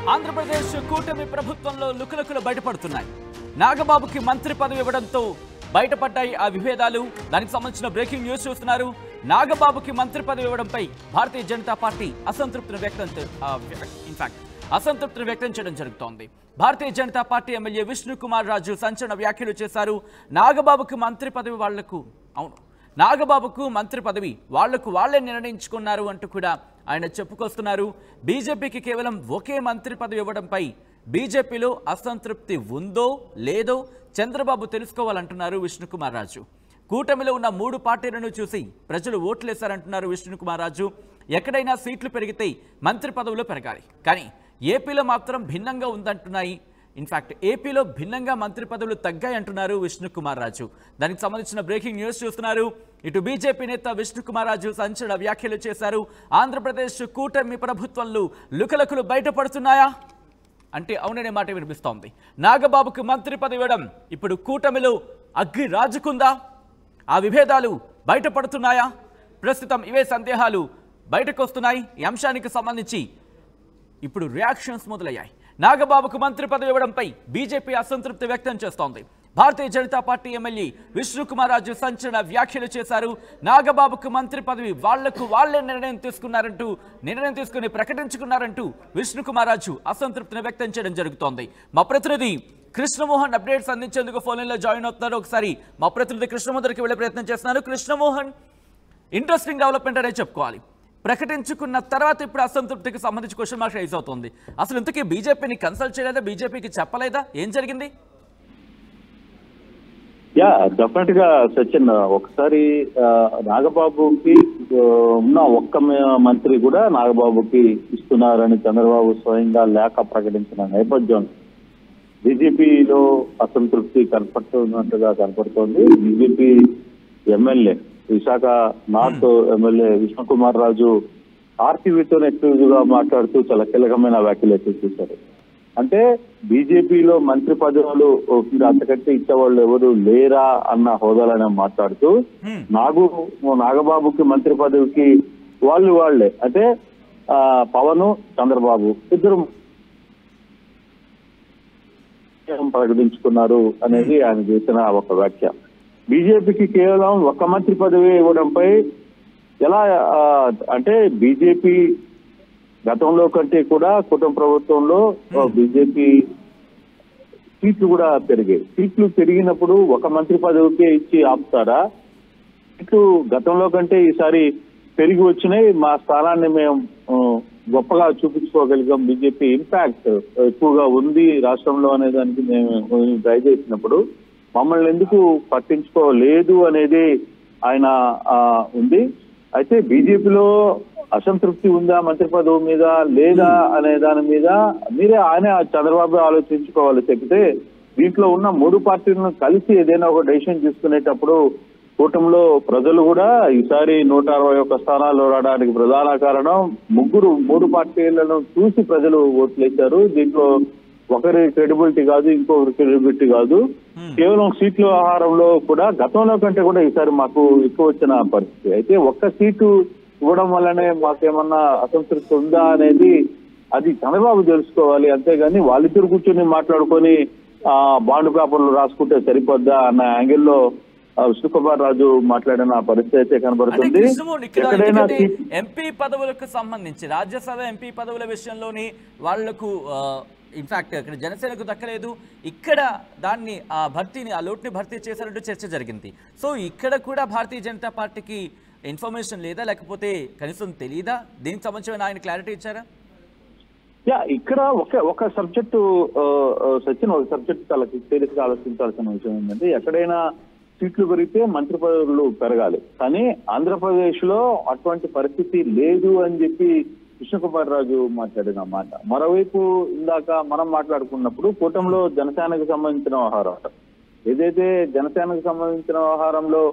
ఆంధ్రప్రదేశ్ కూటమి ప్రభుత్వంలో లుకలుకలు బయటపడుతున్నాయి. నాగబాబుకి మంత్రి పదవి ఇవ్వడంతో బయటపడ్డాయి ఆ విభేదాలు. దానికి సంబంధించిన బ్రేకింగ్ న్యూస్ చూస్తున్నారు. నాగబాబుకి మంత్రి పదవి ఇవ్వడంపై భారతీయ జనతా పార్టీ అసంతృప్తిని వ్యక్తం చేయడం జరుగుతోంది. భారతీయ జనతా పార్టీ ఎమ్మెల్యే విష్ణుకుమార్ రాజు సంచలన వ్యాఖ్యలు చేశారు. నాగబాబుకు మంత్రి పదవి నాగబాబుకు మంత్రి పదవి వాళ్లకు వాళ్లే నిర్ణయించుకున్నారు అంటూ కూడా ఆయన చెప్పుకొస్తున్నారు. బీజేపీకి కేవలం ఒకే మంత్రి పదవి ఇవ్వడంపై బీజేపీలో అసంతృప్తి ఉందో లేదో చంద్రబాబు తెలుసుకోవాలంటున్నారు విష్ణుకుమార్ రాజు. కూటమిలో ఉన్న 3 పార్టీలను చూసి ప్రజలు ఓట్లేశారంటున్నారు విష్ణుకుమార్ రాజు. ఎక్కడైనా సీట్లు పెరిగితే మంత్రి పదవులు పెరగాలి, కానీ ఏపీలో మాత్రం భిన్నంగా ఉందంటున్నాయి. ఇన్ఫాక్ట్ ఏపీలో భిన్నంగా మంత్రి పదవులు తగ్గాయంటున్నారు విష్ణుకుమార్ రాజు. దానికి సంబంధించిన బ్రేకింగ్ న్యూస్ చూస్తున్నారు. ఇటు బీజేపీ నేత విష్ణుకుమార్ రాజు సంచలన వ్యాఖ్యలు చేశారు. ఆంధ్రప్రదేశ్ కూటమి ప్రభుత్వంలో లుకలుకలు బయటపడుతున్నాయా అంటే అవుననే మాట వినిపిస్తోంది. నాగబాబుకు మంత్రి పదవి ఇవ్వడం ఇప్పుడు కూటమిలో అగ్గి రాజుకుందా? ఆ విభేదాలు బయటపడుతున్నాయా? ప్రస్తుతం ఇవే సందేహాలు బయటకు వస్తున్నాయి. ఈ అంశానికి సంబంధించి ఇప్పుడు రియాక్షన్స్ మొదలయ్యాయి. నాగబాబుకు మంత్రి పదవి ఇవ్వడంపై బీజేపీ అసంతృప్తి వ్యక్తం చేస్తోంది. భారతీయ జనతా పార్టీ ఎమ్మెల్యే విష్ణుకుమార్ రాజు సంచలన వ్యాఖ్యలు చేశారు. నాగబాబుకు మంత్రి పదవి వాళ్లకు వాళ్లే నిర్ణయం తీసుకుని ప్రకటించుకున్నారంటూ విష్ణుకుమార్ రాజు అసంతృప్తిని వ్యక్తం చేయడం జరుగుతోంది. మా ప్రతినిధి కృష్ణమోహన్ అప్డేట్స్ అందించేందుకు ఫోన్ లో జాయిన్ అవుతున్నారు. ఒకసారి మా ప్రతినిధి కృష్ణమోహన్ దగ్గరికి వెళ్లే ప్రయత్నం చేస్తున్నారు. కృష్ణమోహన్, ఇంట్రెస్టింగ్ డెవలప్మెంట్ అనే చెప్పుకోవాలి. ప్రకటించుకున్న తర్వాత ఇప్పుడు అసంతృప్తికి సంబంధించి క్వశ్చన్ మార్క్ రైజ్ అవుతోంది. అసలు ఇంతకీ బీజేపీని కన్సల్ట్ చేయలేదా? బీజేపీకి చెప్పలేదా? ఏం జరిగింది? డెఫినెట్ గా సచిన్, ఒకసారి నాగబాబుకి ఉన్న ఒక్క మంత్రి కూడా నాగబాబుకి ఇస్తున్నారని చంద్రబాబు స్వయంగా లేఖ ప్రకటించిన నేపథ్యం బీజేపీలో అసంతృప్తి కనపడుతోంది. BJP MLA Visakha north MLA Vishnukumar Raju ఆర్టీవీతో ఎక్స్క్లూజివ్ గా మాట్లాడుతూ చాలా కీలకమైన వ్యాఖ్యలు అయితే చేశారు. అంటే బీజేపీలో మంత్రి పదవులు అంతకంటే ఇచ్చేవాళ్ళు ఎవరు లేరా అన్న హోదాలోనే మాట్లాడుతూ నాగబాబుకి మంత్రి పదవికి వాళ్లే అంటే పవన్, చంద్రబాబు ఇద్దరు ప్రకటించుకున్నారు అనేది ఆయన చేసిన ఒక వ్యాఖ్య. బీజేపీకి కేవలం ఒక మంత్రి పదవి ఇవ్వడంపై ఎలా అంటే బీజేపీ గతంలో కంటే కూడా కుటుంబ ప్రభుత్వంలో బీజేపీ సీట్లు కూడా పెరిగాయి. సీట్లు పెరిగినప్పుడు ఒక మంత్రి పదవికే ఇచ్చి ఆపుతారా? సీట్లు గతంలో కంటే ఈసారి పెరిగి వచ్చినాయి, మా స్థానాన్ని మేము గొప్పగా చూపించుకోగలిగాం, బీజేపీ ఇంపాక్ట్ ఎక్కువగా ఉంది రాష్ట్రంలో అనే దానికి మేము ట్రై చేసినప్పుడు మమ్మల్ని ఎందుకు పట్టించుకోలేదు అనేది ఆయన ఉంది. అయితే బీజేపీలో అసంతృప్తి ఉందా మంత్రి పదవి మీద లేదా అనే దాని మీద ఆయన చంద్రబాబు ఆలోచించుకోవాలి తప్పితే దీంట్లో ఉన్న 3 పార్టీలను కలిసి ఏదైనా ఒక డెసిషన్ తీసుకునేటప్పుడు కూటమిలో ప్రజలు కూడా ఈసారి 161 స్థానాలు రావడానికి ప్రధాన కారణం 3 పార్టీలను చూసి ప్రజలు ఓట్లేశారు. దీంట్లో ఒకరి క్రెడిబిలిటీ కాదు, ఇంకొకరి క్రెడిబిలిటీ కాదు, కేవలం సీట్ల ఆహారంలో కూడా గతంలో కంటే కూడా ఈసారి మాకు ఎక్కువ వచ్చిన పరిస్థితి. అయితే ఒక్క సీటు ఇవ్వడం వల్లనే మాకేమన్నా అసంతృప్తి ఉందా అనేది అది చంద్రబాబు తెలుసుకోవాలి. అంతేగాని వాళ్ళిద్దరు కూర్చొని మాట్లాడుకొని బాండ్ పేపర్లు రాసుకుంటే సరిపోద్దా అన్న యాంగిల్లో విష్ణుకుమార్ రాజు మాట్లాడిన పరిస్థితి అయితే కనబడుతుంది. ఎంపీ పదవులకు సంబంధించి రాజ్యసభ ఎంపీ పదవుల విషయంలోని వాళ్లకు ఇన్ఫాక్ట్ ఇక్కడ జనసేనకు దక్కలేదు, ఇక్కడ దాన్ని ఆ లోటుని భర్తీ చేశారంటూ చర్చ జరిగింది. సో ఇక్కడ కూడా భారతీయ జనతా పార్టీకి ఇన్ఫర్మేషన్ లేదా, లేకపోతే కనీసం తెలియదా? దీనికి సంబంధించిన ఆయన క్లారిటీ ఇచ్చారా? ఇక్కడ ఒక సబ్జెక్టు సచిన్, ఒక సబ్జెక్టు చాలా సీరియస్ గా ఆలోచించాల్సిన విషయం ఏంటంటే ఎక్కడైనా సీట్లు పెరిగితే మంత్రి పదవులు పెరగాలి, కానీ ఆంధ్రప్రదేశ్ లో అటువంటి పరిస్థితి లేదు అని చెప్పి విష్ణుకుమార్ రాజు మాట్లాడిన మాట. మరోవైపు ఇందాక మనం మాట్లాడుకున్నప్పుడు కూటమిలో జనసేనకు సంబంధించిన వ్యవహారం, ఏదైతే జనసేనకు సంబంధించిన వ్యవహారంలో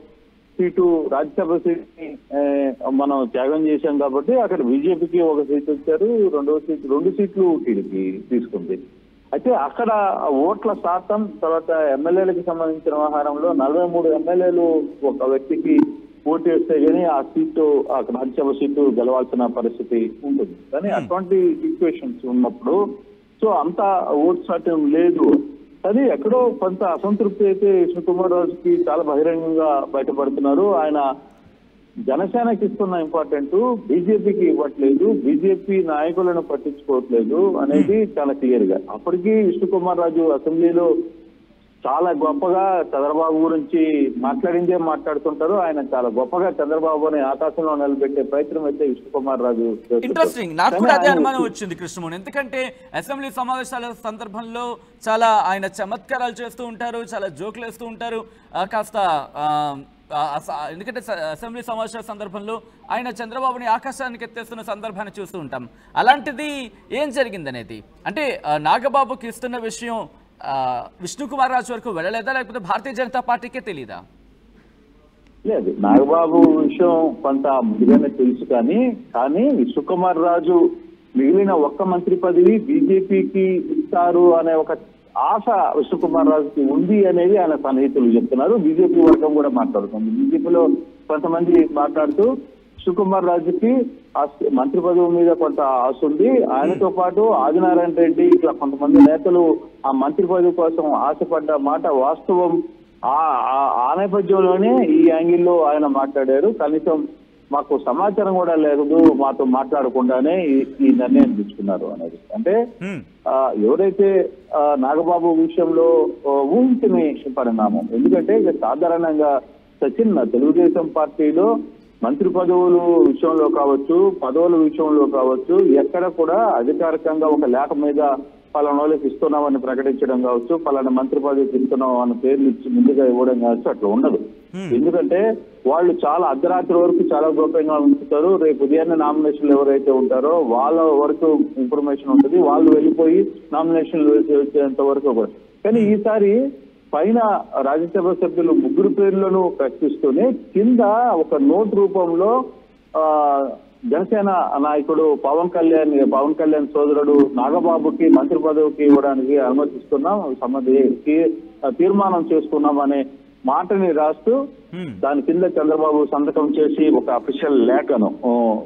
సీటు రాజ్యసభ సీట్ని మనం త్యాగం చేశాం కాబట్టి అక్కడ బీజేపీకి ఒక సీటు ఇచ్చారు, 2 సీట్లు టీడీపీ తీసుకుంది. అయితే అక్కడ ఓట్ల శాతం తర్వాత ఎమ్మెల్యేలకు సంబంధించిన వ్యవహారంలో 43 ఎమ్మెల్యేలు ఒక వ్యక్తికి పోటీ వేస్తే గానీ ఆ సీటు రాజ్యసభ సీటు గెలవాల్సిన పరిస్థితి ఉంటుంది. కానీ అటువంటి ఈక్వేషన్స్ ఉన్నప్పుడు సో అంత ఓటు శాతం లేదు. కానీ ఎక్కడో కొంత అసంతృప్తి అయితే విష్ణుకుమార్ రాజుకి చాలా బహిరంగంగా బయటపడుతున్నారు. ఆయన జనసేనకి ఇస్తున్న ఇంపార్టెంట్ బీజేపీకి ఇవ్వట్లేదు, బీజేపీ నాయకులను పట్టించుకోవట్లేదు అనేది చాలా క్లియర్ గా. అప్పటికీ విష్ణుకుమార్ రాజు అసెంబ్లీలో చాలా గొప్పగా చంద్రబాబు గురించి మాట్లాడిందే మాట్లాడుతుంటారు. ఆయన చాలా గొప్పగా చంద్రబాబుని ఆకాశంలో నిలబెట్టే ప్రయత్నం అయితే విష్ణుకుమార్ రాజు చేస్తుంటారు. ఇంట్రెస్టింగ్. నాకు కూడా అదే అనుమానం వచ్చింది కృష్ణమోహన్, ఎందుకంటే అసెంబ్లీ సమావేశాల సందర్భంలో చాలా ఆయన చమత్కారాలు చేస్తూ ఉంటారు, చాలా జోకులు వేస్తూ ఉంటారు. కాస్త ఎందుకంటే అసెంబ్లీ సమావేశాల సందర్భంలో ఆయన చంద్రబాబుని ఆకాశానికి ఎత్తేస్తున్న సందర్భాన్ని చూస్తూ ఉంటాం. అలాంటిది ఏం జరిగిందనేది, అంటే నాగబాబుకి ఇస్తున్న విషయం విష్ణుకుమార్ రాజు వరకు వెళ్ళలేదా, లేకపోతే భారతీయ జనతా పార్టీకే తెలీదా? లేదు, నాగబాబు విషయం కొంత ముందుగానే తెలుసు. కానీ విష్ణుకుమార్ రాజు మిగిలిన ఒక్క మంత్రి పదవి బీజేపీకి ఇస్తారు అనే ఒక ఆశ విష్ణుకుమార్ రాజుకి ఉంది అనేది ఆయన సన్నిహితులు చెప్తున్నారు. బీజేపీ వర్గం కూడా మాట్లాడుతుంది. బీజేపీలో కొంతమంది మాట్లాడుతూ విష్ణుకుమార్ రాజుకి మంత్రి పదవి మీద కొంత ఆశ ఉంది, ఆయనతో పాటు ఆదినారాయణ రెడ్డి ఇట్లా కొంతమంది నేతలు ఆ మంత్రి పదవి కోసం ఆశపడ్డ మాట వాస్తవం. ఆ నేపథ్యంలోనే ఈ యాంగిల్లో ఆయన మాట్లాడారు. కనీసం మాకు సమాచారం కూడా లేదు, మాతో మాట్లాడకుండానే ఈ నిర్ణయం తీసుకున్నారు అనేది. అంటే ఎవరైతే నాగబాబు విషయంలో ఊహించని పరిణామం. ఎందుకంటే సాధారణంగా సచిన్ తెలుగుదేశం పార్టీలో మంత్రి పదవుల విషయంలో కావచ్చు, పదవుల విషయంలో కావచ్చు, ఎక్కడ కూడా అధికారికంగా ఒక లేఖ మీద పలానా వాళ్ళకి ఇస్తున్నామని ప్రకటించడం కావచ్చు, పలానా మంత్రి పదవికి ఇస్తున్నాం అన్న పేర్లు ఇచ్చి ముందుగా ఇవ్వడం కావచ్చు, అట్లా ఉండదు. ఎందుకంటే వాళ్ళు చాలా అర్ధరాత్రి వరకు చాలా గోప్యంగా ఉంచుతారు. రేపు ఉదయాన్నే నామినేషన్లు ఎవరైతే ఉంటారో వాళ్ళ వరకు ఇన్ఫర్మేషన్ ఉంటుంది, వాళ్ళు వెళ్ళిపోయి నామినేషన్లు వచ్చేంత వరకు కూడా. కానీ ఈసారి పైన రాజ్యసభ సభ్యులు 3 పేర్లను ప్రకటిస్తూనే కింద ఒక నోట్ రూపంలో జనసేన నాయకుడు పవన్ కళ్యాణ్ సోదరుడు నాగబాబుకి మంత్రి పదవికి ఇవ్వడానికి అనుమతిస్తున్నాం, తీర్మానం చేసుకున్నాం అనే మాటని రాస్తూ దాని కింద చంద్రబాబు సంతకం చేసి ఒక అఫీషియల్ లేఖను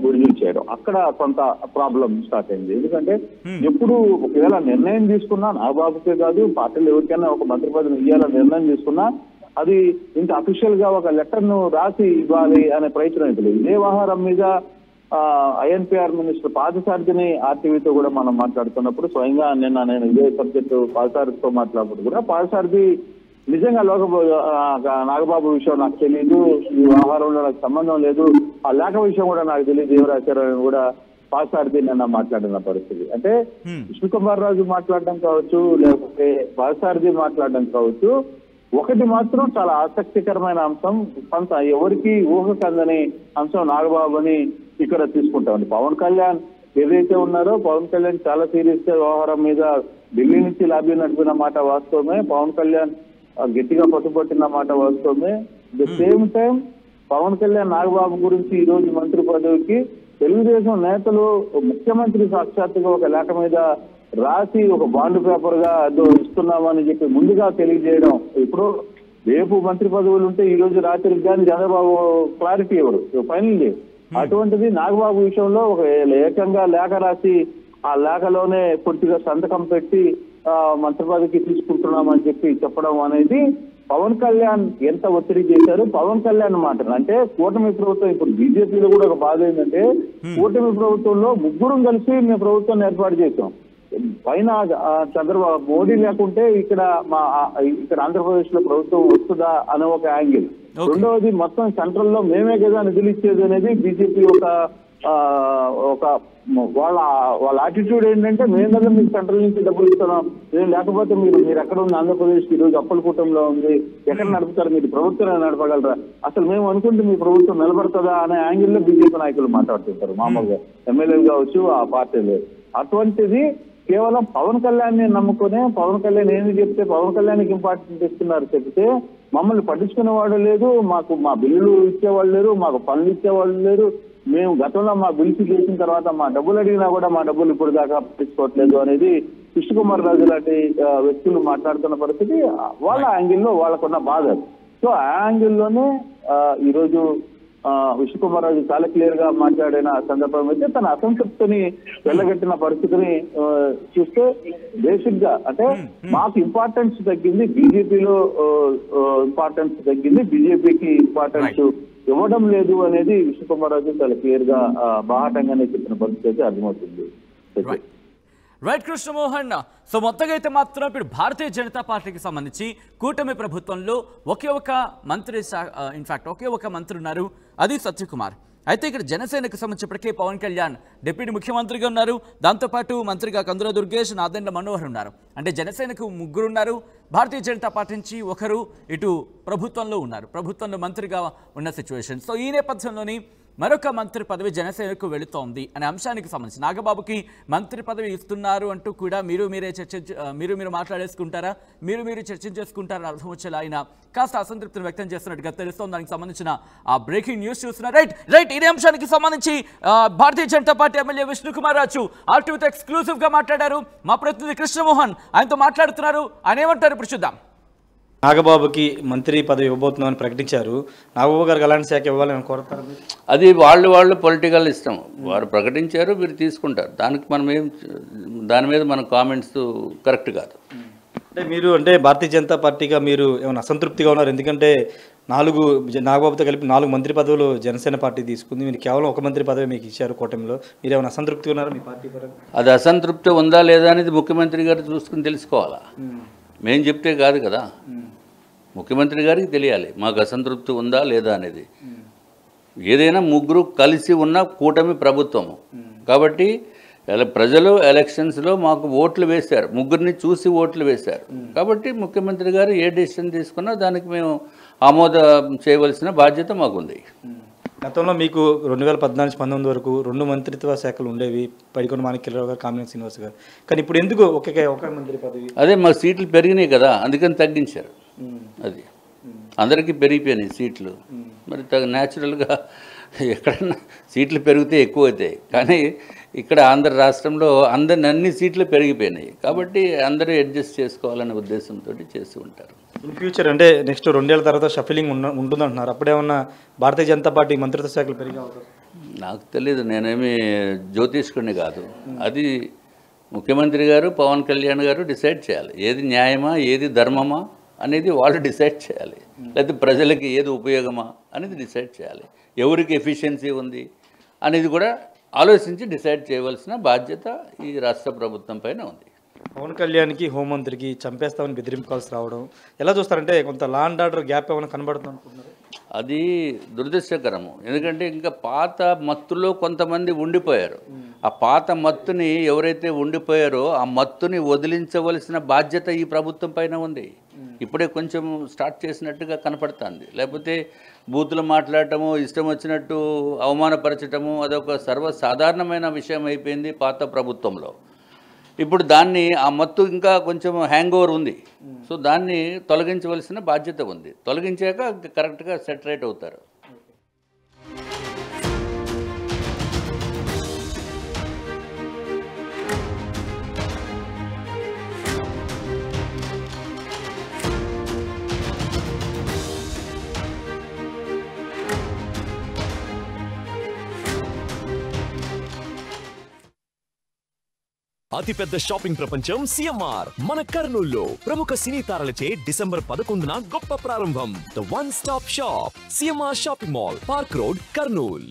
విడుదల చేయడం, అక్కడ కొంత ప్రాబ్లం స్టార్ట్ అయింది. ఎందుకంటే ఎప్పుడు ఒకవేళ నిర్ణయం తీసుకున్నా నాగబాబుకే కాదు, పార్టీలు ఎవరికైనా ఒక మంత్రి పదవిని ఇవ్వాలని నిర్ణయం తీసుకున్నా అది ఇంత అఫీషియల్ గా ఒక లెటర్ ను రాసి ఇవ్వాలి అనే ప్రయత్నం అయితే లేదు. ఇదే వ్యవహారం మీద ఐఎన్పిఆర్ మినిస్టర్ పాదసారథిని ఆర్టీవీతో కూడా మనం మాట్లాడుతున్నప్పుడు స్వయంగా నేను ఇదే సబ్జెక్టు పాదసారథితో మాట్లాడినప్పుడు కూడా పాదసారథి నిజంగా నాగబాబు విషయం నాకు తెలియదు, ఈ వ్యవహారంలో నాకు సంబంధం లేదు, ఆ లేఖ విషయం కూడా నాకు తెలియదు, ఏం రాశారని కూడా పాదసారథి నిన్న మాట్లాడిన పరిస్థితి. అంటే విష్ణుకుమార్ రాజు మాట్లాడడం కావచ్చు, లేకపోతే పాదసారథి మాట్లాడడం కావచ్చు, ఒకటి మాత్రం చాలా ఆసక్తికరమైన అంశం, కొంత ఎవరికి ఊహకందని అంశం నాగబాబుని ఇక్కడ తీసుకుంటామండి. పవన్ కళ్యాణ్ ఏదైతే ఉన్నారో పవన్ కళ్యాణ్ చాలా సీరియస్ గా వ్యవహారం మీద ఢిల్లీ నుంచి లాబీ నడిపిన మాట వాస్తవమే, పవన్ కళ్యాణ్ గట్టిగా పట్టుబట్టిన మాట వాస్తవమే. The same time Pavan Kalyan Nagababu గురించి ఈ రోజు మంత్రి పదవికి తెలుగుదేశం నేతలు ముఖ్యమంత్రి సాక్షాత్తుగా ఒక లేఖ మీద రాసి ఒక బాండ్ పేపర్ గా ఇస్తున్నామని చెప్పి ముందుగా తెలియజేయడం. ఇప్పుడు రేపు మంత్రి పదవులు ఉంటే ఈ రోజు రాత్రికి కానీ చంద్రబాబు క్లారిటీ ఇవ్వరు, ఫైనల్ లేదు. అటువంటిది నాగబాబు విషయంలో ఒక ఏకంగా లేఖ రాసి ఆ లేఖలోనే పూర్తిగా సంతకం పెట్టి మంత్రి పదవికి తీసుకుంటున్నామని చెప్పి చెప్పడం అనేది పవన్ కళ్యాణ్ ఎంత ఒత్తిడి చేశారు. పవన్ కళ్యాణ్ మాటలు అంటే కూటమి ప్రభుత్వం, ఇప్పుడు బీజేపీలో కూడా ఒక బాధ ఏంటంటే కూటమి ప్రభుత్వంలో 3 కలిసి మేము ప్రభుత్వాన్ని ఏర్పాటు చేసాం. పైన చంద్రబాబు మోడీ లేకుంటే ఇక్కడ ఆంధ్రప్రదేశ్ లో ప్రభుత్వం వస్తుందా అనే ఒక యాంగిల్. రెండవది మొత్తం సెంట్రల్ లో మేమే కదా నిధులు ఇచ్చేది అనేది బీజేపీ ఒక వాళ్ళ యాటిట్యూడ్ ఏంటంటే మేము కదా మీకు సెంట్రల్ నుంచి డబ్బులు ఇస్తున్నాం, లేకపోతే మీరు ఎక్కడ ఉంది ఆంధ్రప్రదేశ్ ఈ రోజు అప్పుల కూటంలో ఉంది, ఎక్కడ నడుపుతారు, మీరు ప్రభుత్వం నడపగలరా, అసలు మేము అనుకుంటే మీ ప్రభుత్వం నిలబడుతుందా అనే యాంగిల్లో బీజేపీ నాయకులు మాట్లాడుతుంటారు మామూలుగా, ఎమ్మెల్యేలు కావచ్చు ఆ పార్టీలు. అటువంటిది కేవలం పవన్ కళ్యాణ్ ని నమ్ముకునే పవన్ కళ్యాణ్ ఏమి చెప్తే పవన్ కళ్యాణ్కి ఇంపార్టెంట్ ఇస్తున్నారు చెప్తే మమ్మల్ని పట్టించుకునే వాడు లేదు, మాకు మా బిల్లులు ఇచ్చేవాళ్ళు లేరు, మాకు పనులు ఇచ్చేవాళ్ళు లేరు, మేము గతంలో మా బిల్లు చేసిన తర్వాత మా డబ్బులు అడిగినా కూడా మా డబ్బులు ఇప్పుడు దాకా పట్టించుకోవట్లేదు అనేది విష్ణుకుమార్ రాజు లాంటి వ్యక్తులు మాట్లాడుతున్న పరిస్థితి వాళ్ళ యాంగిల్లో వాళ్ళకున్న బాధ. సో ఆ యాంగిల్లోనే ఈరోజు విష్ణుకుమార్ రాజు చాలా క్లియర్ గా మాట్లాడిన సందర్భం అయితే తన అసంతృప్తిని వెళ్ళగట్టిన పరిస్థితిని చూస్తే బేసిక్ గా అంటే మాకు ఇంపార్టెన్స్ తగ్గింది, బీజేపీలో ఇంపార్టెన్స్ తగ్గింది, బీజేపీకి ఇంపార్టెన్స్ ఇవ్వడం లేదు అనేది విష్ణుకుమార్ రాజు చాలా క్లియర్ గా బాహాటంగానే చెప్పిన పరిస్థితి అయితే అర్థమవుతుంది. రైట్ కృష్ణమోహన్, సో మొత్తంగా అయితే మాత్రం ఇప్పుడు భారతీయ జనతా పార్టీకి సంబంధించి కూటమి ప్రభుత్వంలో ఒకే ఒక మంత్రి ఇన్ఫాక్ట్ ఒకే ఒక మంత్రి ఉన్నారు, అది సత్యకుమార్. అయితే ఇక్కడ జనసేనకు సంబంధించినప్పటికే పవన్ కళ్యాణ్ డిప్యూటీ ముఖ్యమంత్రిగా ఉన్నారు, దాంతోపాటు మంత్రిగా కందుల దుర్గేష్, నాదెండ్ల మనోహర్ ఉన్నారు. అంటే జనసేనకు 3 ఉన్నారు, భారతీయ జనతా పార్టీ నుంచి ఒకరు ఇటు ప్రభుత్వంలో ఉన్నారు, ప్రభుత్వంలో మంత్రిగా ఉన్న సిచ్యువేషన్. సో ఈ నేపథ్యంలోని మరొక మంత్రి పదవి జనసేనకు వెళుతోంది అనే అంశానికి సంబంధించి నాగబాబుకి మంత్రి పదవి ఇస్తున్నారు అంటూ కూడా మీరు మాట్లాడేసుకుంటారా, మీరు చర్చించేసుకుంటారని అర్థం వచ్చేలా ఆయన కాస్త అసంతృప్తిని వ్యక్తం చేస్తున్నట్టుగా తెలుస్తోంది. దానికి సంబంధించిన ఆ బ్రేకింగ్ న్యూస్ చూస్తున్నారు. రైట్ ఇదే అంశానికి సంబంధించి Bharatiya Janata party MLA Vishnukumar Raju ఆర్టీవీతో exclusive గా మాట్లాడారు. మా ప్రతినిధి కృష్ణమోహన్ ఆయనతో మాట్లాడుతున్నారు. ఆయన ఏమంటారు ఇప్పుడు చూద్దాం. నాగబాబుకి మంత్రి పదవి ఇవ్వబోతున్నామని ప్రకటించారు. నాగబాబు గారికి అలాంటి శాఖ ఇవ్వాలని కోరతారు? అది వాళ్ళు పొలిటికల్ ఇష్టం, వారు ప్రకటించారు, మీరు తీసుకుంటారు. దాని మీద మన కామెంట్స్ కరెక్ట్ కాదు. అంటే మీరు భారతీయ జనతా పార్టీగా మీరు ఏమైనా అసంతృప్తిగా ఉన్నారు? ఎందుకంటే నాగబాబుతో కలిపి 4 మంత్రి పదవులు జనసేన పార్టీ తీసుకుంది, మీరు కేవలం ఒక మంత్రి పదవి మీకు ఇచ్చారు కూటమిలో. మీరు ఏమైనా అసంతృప్తిగా ఉన్నారా మీ పార్టీ పరంగా? అది అసంతృప్తి ఉందా లేదా అనేది ముఖ్యమంత్రి గారు చూసుకుని తెలుసుకోవాలా, మేము చెప్తే కాదు కదా. ముఖ్యమంత్రి గారికి తెలియాలి మాకు అసంతృప్తి ఉందా లేదా అనేది. ఏదైనా 3 కలిసి ఉన్న కూటమి ప్రభుత్వము కాబట్టి ప్రజలు ఎలక్షన్స్లో మాకు ఓట్లు వేశారు, 3ని చూసి ఓట్లు వేశారు. కాబట్టి ముఖ్యమంత్రి గారు ఏ డెసిషన్ తీసుకున్నా దానికి మేము ఆమోదం చేయవలసిన బాధ్యత మాకుంది. గతంలో మీకు 2014-19 వరకు 2 మంత్రిత్వ శాఖలు ఉండేవి, పైకొండ మాణిక్యరావు గారు, కామినేని శ్రీనివాస్ గారు. కానీ ఇప్పుడు ఎందుకు ఒక మంత్రి పదవి? అదే మాకు సీట్లు పెరిగినాయి కదా, అందుకని తగ్గించారు. అది అందరికీ పెరిగిపోయినాయి సీట్లు. మరి న్యాచురల్గా ఎక్కడన్నా సీట్లు పెరిగితే ఎక్కువ అవుతాయి, కానీ ఇక్కడ ఆంధ్ర రాష్ట్రంలో అన్ని సీట్లు పెరిగిపోయినాయి కాబట్టి అందరూ అడ్జస్ట్ చేసుకోవాలనే ఉద్దేశంతో చేస్తూ ఉంటారు. ఇన్ ఫ్యూచర్ నెక్స్ట్ 2 ఏళ్ల తర్వాత షఫిలింగ్ ఉంటుందంటున్నారు. అప్పుడేమన్నా భారతీయ జనతా పార్టీ మంత్రిత్వ శాఖలు పెరిగే అవకాశం? నాకు తెలియదు, నేనేమి జ్యోతిష్కుడిని కాదు. అది ముఖ్యమంత్రి గారు, పవన్ కళ్యాణ్ గారు డిసైడ్ చేయాలి. ఏది న్యాయమా, ఏది ధర్మమా అనేది వాళ్ళు డిసైడ్ చేయాలి. లేకపోతే ప్రజలకి ఏది ఉపయోగమా అనేది డిసైడ్ చేయాలి. ఎవరికి ఎఫిషియన్సీ ఉంది అనేది కూడా ఆలోచించి డిసైడ్ చేయవలసిన బాధ్యత ఈ రాష్ట్ర ప్రభుత్వం పైన ఉంది. పవన్ కళ్యాణ్కి హోంమంత్రికి చంపేస్తామని బెదిరింపు కాల్స్ రావడం ఎలా చూస్తారంటే కొంత లా అండ్ ఆర్డర్ గ్యాప్ ఏమైనా కనబడుతుంది అనుకుంటున్నారు? అది దురదృష్టకరము. ఎందుకంటే ఇంకా పాత మత్తులో కొంతమంది ఉండిపోయారు. ఆ పాత మత్తుని ఎవరైతే ఉండిపోయారో ఆ మత్తుని వదిలించవలసిన బాధ్యత ఈ ప్రభుత్వం పైన ఉంది. ఇప్పుడే కొంచెం స్టార్ట్ చేసినట్టుగా కనపడుతుంది. లేకపోతే బూతులు మాట్లాడటము, ఇష్టం వచ్చినట్టు అవమానపరచటము అదొక సర్వసాధారణమైన విషయం అయిపోయింది పాత ప్రభుత్వంలో. ఇప్పుడు దాన్ని ఆ మత్తు ఇంకా కొంచెం హ్యాంగ్ ఓవర్ ఉంది. సో దాన్ని తొలగించవలసిన బాధ్యత ఉంది. తొలగించాక కరెక్ట్గా సెటరేట్ అవుతారు. అతిపెద్ద షాపింగ్ ప్రపంచం సిఎంఆర్ మన కర్నూల్లో ప్రముఖ సినీ తారలచే డిసెంబర్ 11న గొప్ప ప్రారంభం. The one stop shop CMR shopping mall, park road, Kurnool.